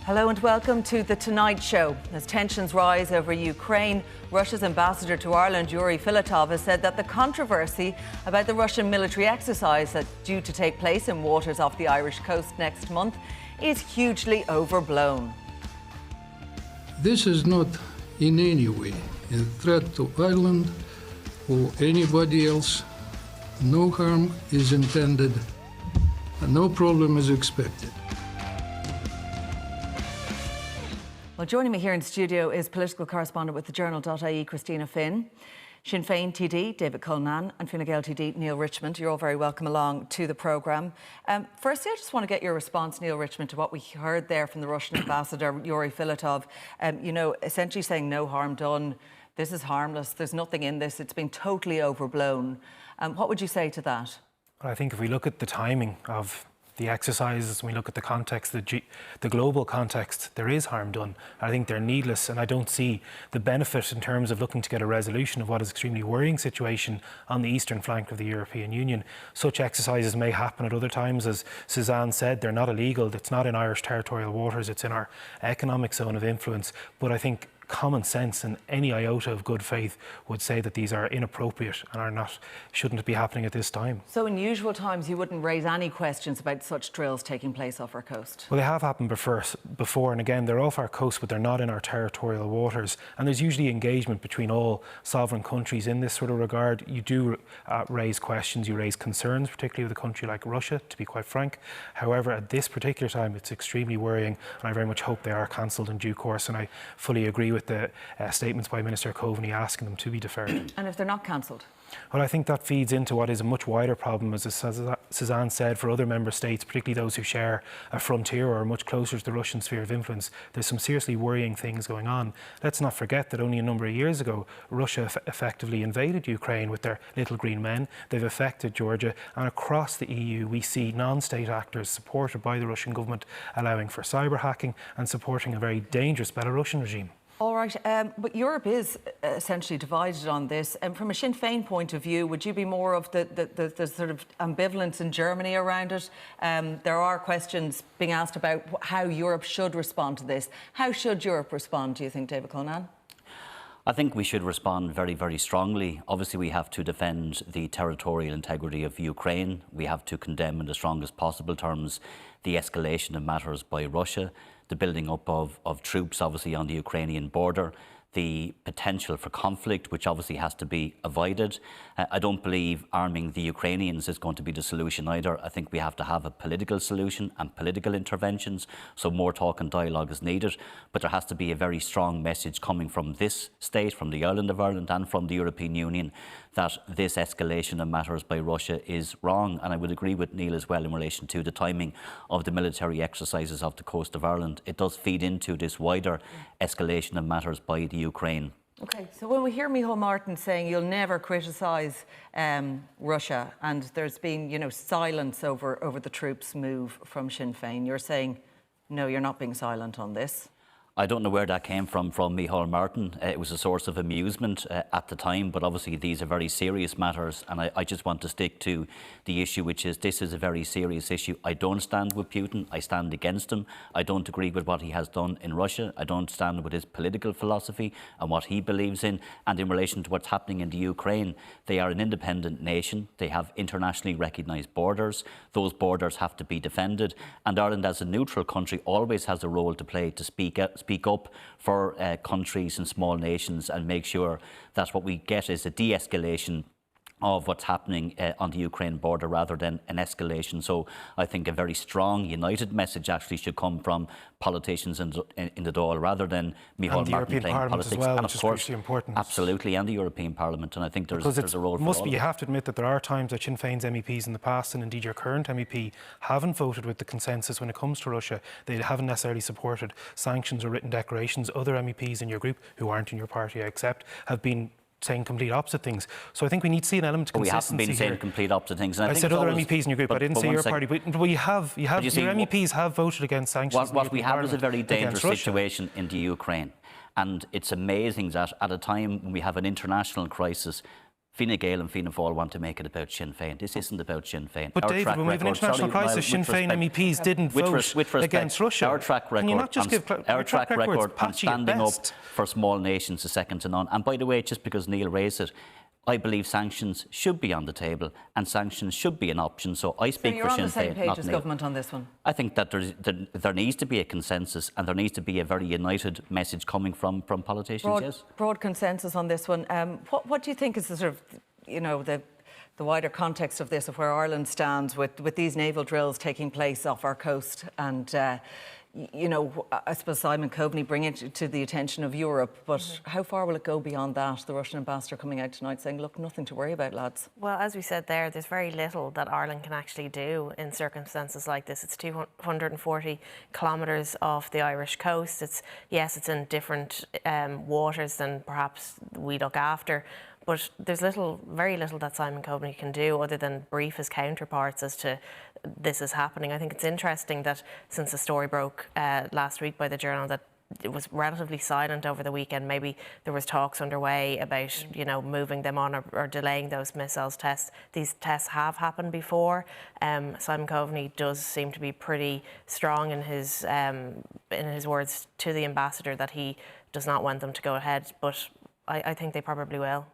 Hello and welcome to The Tonight Show. As tensions rise over Ukraine, Russia's ambassador to Ireland, Yury Filatov, has said that the controversy about the Russian military exercise that's due to take place in waters off the Irish coast next month is hugely overblown. This is not in any way a threat to Ireland or anybody else. No harm is intended and no problem is expected. Well, joining me here in studio is political correspondent with the Journal.ie, Christina, Sinn Féin TD, David Cullinane, and Fine Gael TD, Neale Richmond. You're all very welcome along to the programme. Firstly, I just want to get your response, Neale Richmond, to what we heard there from the Russian ambassador, Yury Filatov, essentially saying no harm done, this is harmless, there's nothing in this, it's been totally overblown. What would you say to that? Well, I think if we look at the timing of the exercises, when we look at the context, the global context, there is harm done. I think they're needless, and I don't see the benefit in terms of looking to get a resolution of what is an extremely worrying situation on the eastern flank of the European Union. Such exercises may happen at other times. As Suzanne said, they're not illegal. It's not in Irish territorial waters. It's in our economic zone of influence. But I think common sense and any iota of good faith would say that these are inappropriate and shouldn't be happening at this time. So in usual times you wouldn't raise any questions about such drills taking place off our coast? Well, they have happened before, and again, they're off our coast, but they're not in our territorial waters. And there's usually engagement between all sovereign countries in this sort of regard. You do raise questions, you raise concerns, particularly with a country like Russia, to be quite frank. However, at this particular time, it's extremely worrying, and I very much hope they are cancelled in due course, and I fully agree with the statements by Minister Coveney asking them to be deferred. And if they're not cancelled? Well, I think that feeds into what is a much wider problem, as Suzanne said, for other member states, particularly those who share a frontier or are much closer to the Russian sphere of influence. There's some seriously worrying things going on. Let's not forget that only a number of years ago, Russia effectively invaded Ukraine with their little green men. They've affected Georgia, and across the EU we see non-state actors supported by the Russian government allowing for cyber hacking and supporting a very dangerous Belarusian regime. All right, but Europe is essentially divided on this. And from a Sinn Féin point of view, would you be more of the sort of ambivalence in Germany around it? There are questions being asked about how Europe should respond to this. How should Europe respond, do you think, David Cullinane? I think we should respond very, very strongly. Obviously, we have to defend the territorial integrity of Ukraine. We have to condemn in the strongest possible terms the escalation of matters by Russia, the building up of troops, obviously, on the Ukrainian border, the potential for conflict, which obviously has to be avoided. I don't believe arming the Ukrainians is going to be the solution either. I think we have to have a political solution and political interventions, so more talk and dialogue is needed. But there has to be a very strong message coming from this state, from the island of Ireland and from the European Union, that this escalation of matters by Russia is wrong. And I would agree with Neale as well in relation to the timing of the military exercises off the coast of Ireland. It does feed into this wider escalation of matters by the Ukraine. OK, so when we hear Micheál Martin saying you'll never criticise Russia, and there's been, silence over the troops' move from Sinn Féin, you're saying, no, you're not being silent on this? I don't know where that came from Micheál Martin. It was a source of amusement at the time, but obviously these are very serious matters, and I just want to stick to the issue, which is this is a very serious issue. I don't stand with Putin, I stand against him. I don't agree with what he has done in Russia. I don't stand with his political philosophy and what he believes in. And in relation to what's happening in the Ukraine, they are an independent nation. They have internationally recognised borders. Those borders have to be defended. And Ireland, as a neutral country, always has a role to play to speak up for countries and small nations and make sure that what we get is a de-escalation of what's happening on the Ukraine border rather than an escalation. So I think a very strong, united message actually should come from politicians in the Dáil rather than Micheál Martin playing politics. As well, and which of course, is crucially important. Absolutely, and the European Parliament. And I think there's a role for all. You have to admit that there are times that Sinn Féin's MEPs in the past, and indeed your current MEP, haven't voted with the consensus when it comes to Russia. They haven't necessarily supported sanctions or written declarations. Other MEPs in your group, who aren't in your party, I accept, have been saying complete opposite things. So I think we need to see an element of consistency. We haven't been saying complete opposite things. And I said other MEPs in your group. I didn't say your party. But your MEPs have voted against sanctions. What we have is a very dangerous situation in the Ukraine. And it's amazing that at a time when we have an international crisis, Fine Gael and Fianna Fáil want to make it about Sinn Féin. This isn't about Sinn Féin. But David, when we have an international crisis, Sinn Féin MEPs didn't vote against Russia. Our track record, Can you not just give our track record on standing up best? for small nations is second to none. And by the way, just because Neale raised it, I believe sanctions should be on the table and sanctions should be an option. So I speak for Sinn Féin, not Neale. So you're on the same page as government on this one? I think that there needs to be a consensus and there needs to be a very united message coming from politicians, yes. Broad consensus on this one. What do you think is the sort of, you know, the wider context of this, of where Ireland stands with these naval drills taking place off our coast and, you know, I suppose Simon Coveney bring it to the attention of Europe, but how far will it go beyond that? The Russian ambassador coming out tonight saying, look, nothing to worry about, lads. Well, as we said there's very little that Ireland can actually do in circumstances like this. It's 240 kilometres off the Irish coast. It's in different waters than perhaps we look after. But there's very little that Simon Coveney can do other than brief his counterparts as to this is happening. I think it's interesting that since the story broke last week by the Journal that it was relatively silent over the weekend. Maybe there was talks underway about, you know, moving them on or delaying those missiles tests. These tests have happened before. Simon Coveney does seem to be pretty strong in his words to the ambassador that he does not want them to go ahead, but I think they probably will.